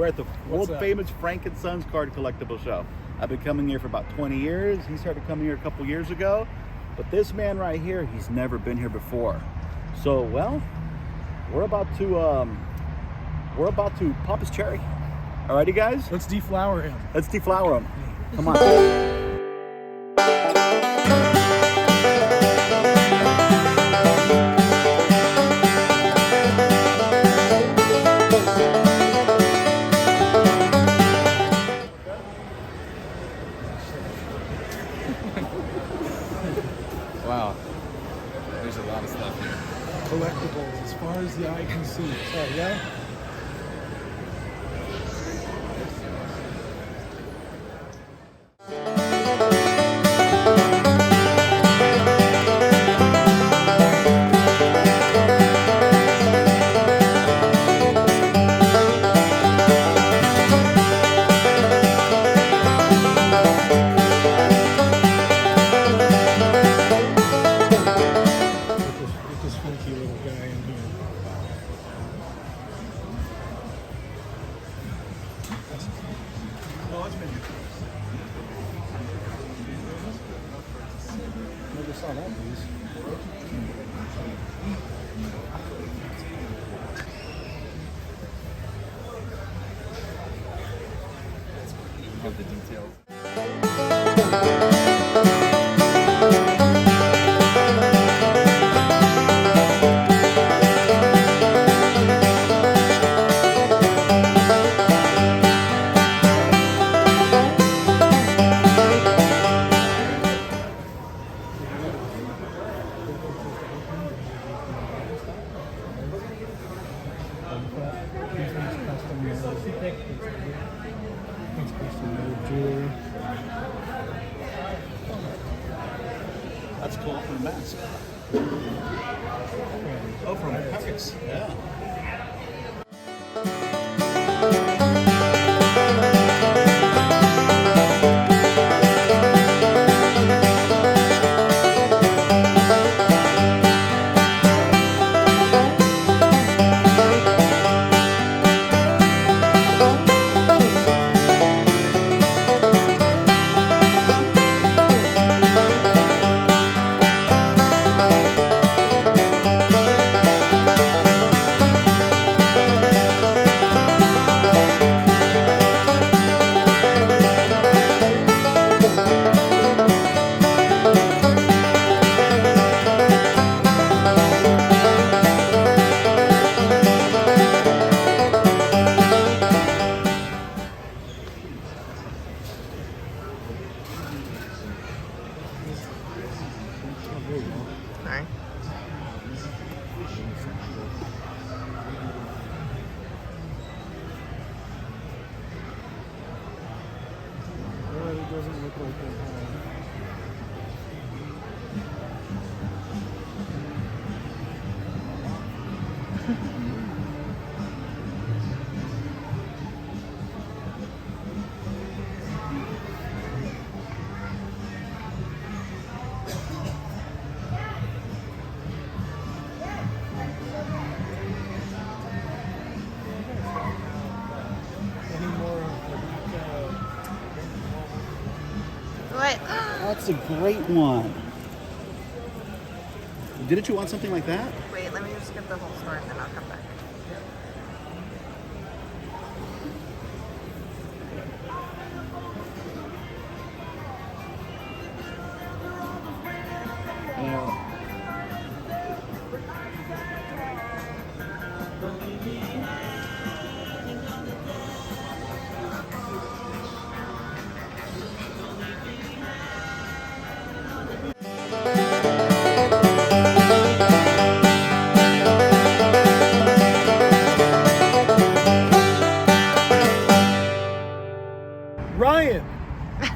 We're at the world famous Frank and Sons card collectible show. I've been coming here for about 20 years. He started coming here a couple years ago. But this man right here, he's never been here before. So, well, we're about to pop his cherry. Alrighty, guys? Let's deflower him. Let's deflower him. Come on. Wow, there's a lot of stuff here. Collectibles as far as the eye can see. So, yeah? Never saw that piece. Love the details. That's cool from the mask. Oh, from Paris. Yeah. Sorry. Well, it doesn't look like they have. What? That's a great one. Didn't you want something like that? Wait, let me just get the whole store and then I'll come back. Yeah. Ryan,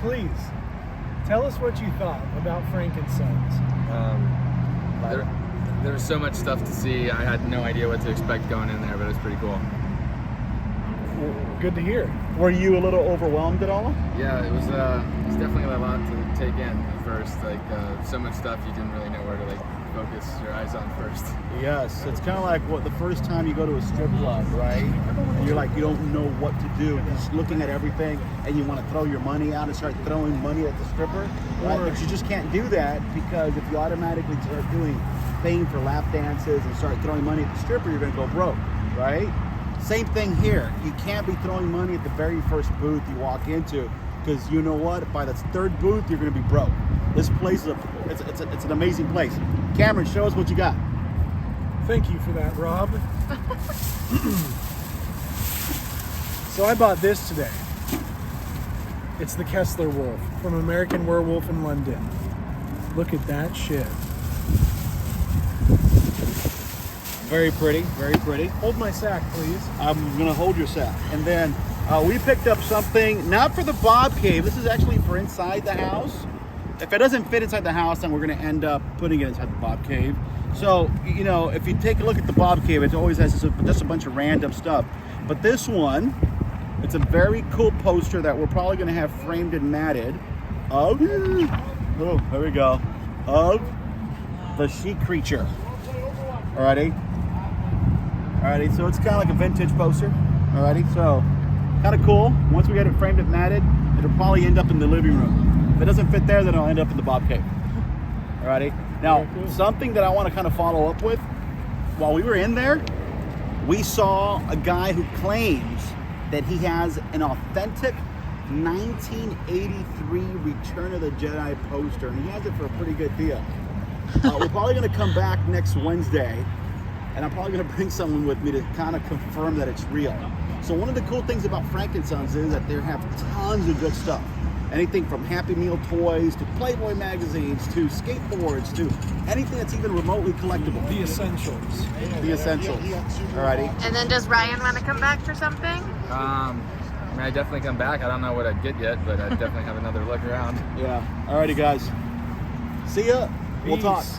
please tell us what you thought about Frank and Sons. There was so much stuff to see. I had no idea what to expect going in there, but it was pretty cool. Good to hear. Were you a little overwhelmed at all? Yeah, it was definitely a lot to take in at first. Like so much stuff, you didn't really know where to focus your eyes on first. Yes, it's kind of like the first time you go to a strip club, right? And you're like, you don't know what to do. You're just looking at everything, and you want to throw your money out and start throwing money at the stripper, right? But you just can't do that, because if you automatically start paying for lap dances and start throwing money at the stripper, you're gonna go broke, right? Same thing here. You can't be throwing money at the very first booth you walk into, because you know what? By the third booth, you're gonna be broke. This place is it's an amazing place. Cameron, show us what you got. Thank you for that, Rob. So I bought this today. It's the Kessler Wolf from American Werewolf in London. Look at that shit. Very pretty, very pretty. Hold my sack, please. I'm gonna hold your sack. And then we picked up something, not for the Bob Cave. This is actually for inside the house. If it doesn't fit inside the house, then we're gonna end up putting it inside the Bob Cave. So, you know, if you take a look at the Bob Cave, it always has just a bunch of random stuff. But this one, it's a very cool poster that we're probably gonna have framed and matted of, oh, there we go, of the She Creature. Alrighty. Alrighty, so it's kind of like a vintage poster. Alrighty, so kind of cool. Once we get it framed and matted, it'll probably end up in the living room. If it doesn't fit there, then it'll end up in the Bob Cave. Alrighty. Now, something that I want to kind of follow up with, while we were in there, we saw a guy who claims that he has an authentic 1983 Return of the Jedi poster, and he has it for a pretty good deal. We're probably going to come back next Wednesday, and I'm probably going to bring someone with me to kind of confirm that it's real. So one of the cool things about Frank and Sons is that they have tons of good stuff. Anything from Happy Meal toys to Playboy magazines to skateboards to anything that's even remotely collectible. The essentials. The essentials. Alrighty. And then does Ryan want to come back for something? I mean, I definitely come back. I don't know what I'd get yet, but I definitely have another look around. Yeah. Alrighty, guys. See ya. We'll talk. Peace.